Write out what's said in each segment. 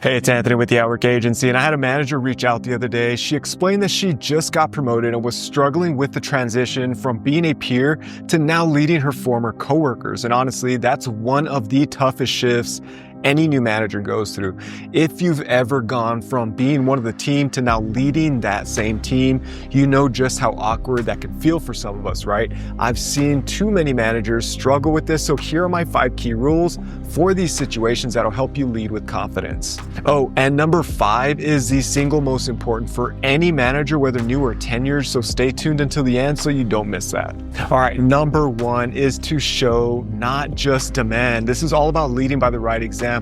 Hey, it's Anthony with the Outwork Agency, and I had a manager reach out the other day. She explained that she just got promoted and was struggling with the transition from being a peer to now leading her former coworkers. And honestly, that's one of the toughest shifts any new manager goes through. If you've ever gone from being one of the team to now leading that same team, you know just how awkward that can feel for some of us, right? I've seen too many managers struggle with this, so here are my 5 key rules for these situations that'll help you lead with confidence. Oh, and number 5 is the single most important for any manager, whether new or tenured, so stay tuned until the end so you don't miss that. All right, number 1 is to show, not just demand. This is all about leading by the right example.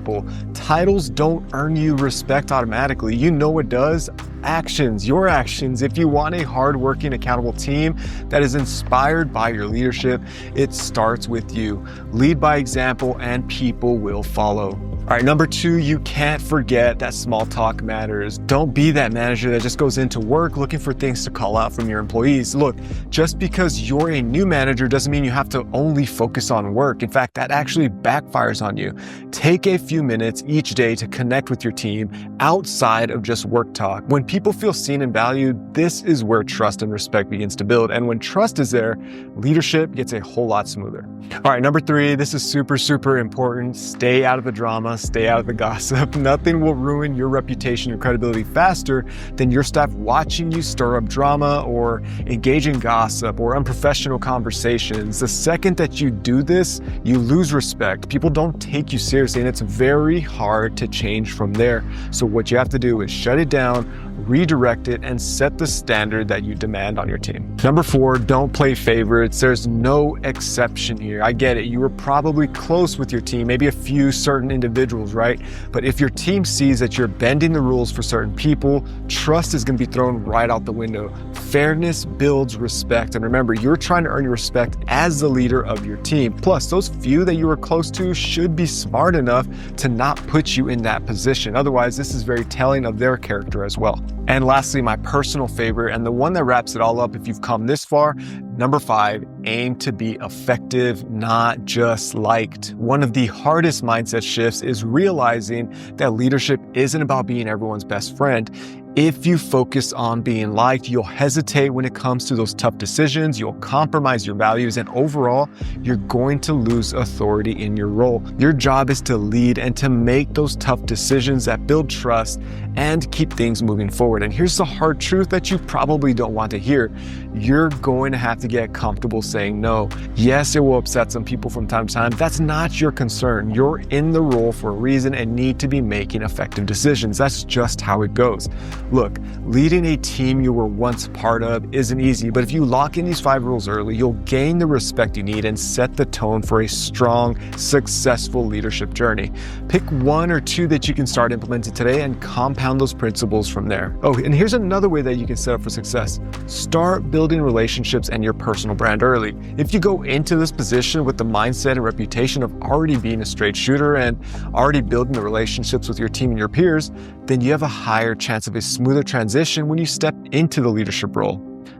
Titles don't earn you respect automatically. You know what does? Actions, your actions. If you want a hardworking, accountable team that is inspired by your leadership, it starts with you. Lead by example and people will follow. All right, number 2, you can't forget that small talk matters. Don't be that manager that just goes into work looking for things to call out from your employees. Look, just because you're a new manager doesn't mean you have to only focus on work. In fact, that actually backfires on you. Take a few minutes each day to connect with your team outside of just work talk. When people feel seen and valued, this is where trust and respect begins to build. And when trust is there, leadership gets a whole lot smoother. All right, number 3, this is super important. Stay out of the drama, stay out of the gossip. Nothing will ruin your reputation or credibility faster than your staff watching you stir up drama or engage in gossip or unprofessional conversations. The second that you do this, you lose respect. People don't take you seriously, and it's very hard to change from there. So what you have to do is shut it down, redirect it, and set the standard that you demand on your team. Number 4, don't play favorites. There's no exception here. I get it. You were probably close with your team, maybe a few certain individuals, right? But if your team sees that you're bending the rules for certain people, trust is going to be thrown right out the window. Fairness builds respect. And remember, you're trying to earn your respect as the leader of your team. Plus, those few that you were close to should be smart enough to not put you in that position. Otherwise, this is very telling of their character as well. And lastly, my personal favorite, and the one that wraps it all up if you've come this far, number 5, aim to be effective, not just liked. One of the hardest mindset shifts is realizing that leadership isn't about being everyone's best friend. If you focus on being liked, you'll hesitate when it comes to those tough decisions, you'll compromise your values, and overall, you're going to lose authority in your role. Your job is to lead and to make those tough decisions that build trust and keep things moving forward. And here's the hard truth that you probably don't want to hear. You're going to have to get comfortable saying no. Yes, it will upset some people from time to time. That's not your concern. You're in the role for a reason and need to be making effective decisions. That's just how it goes. Look, leading a team you were once part of isn't easy, but if you lock in these 5 rules early, you'll gain the respect you need and set the tone for a strong, successful leadership journey. Pick 1 or 2 that you can start implementing today and compound those principles from there. Oh, and here's another way that you can set up for success. Start building relationships and your personal brand early. If you go into this position with the mindset and reputation of already being a straight shooter and already building the relationships with your team and your peers, then you have a higher chance of a smoother transition when you step into the leadership role.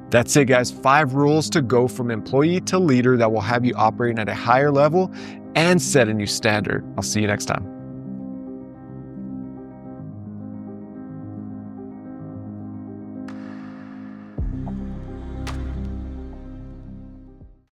That's it, guys. 5 rules to go from employee to leader that will have you operating at a higher level and set a new standard. I'll see you next time.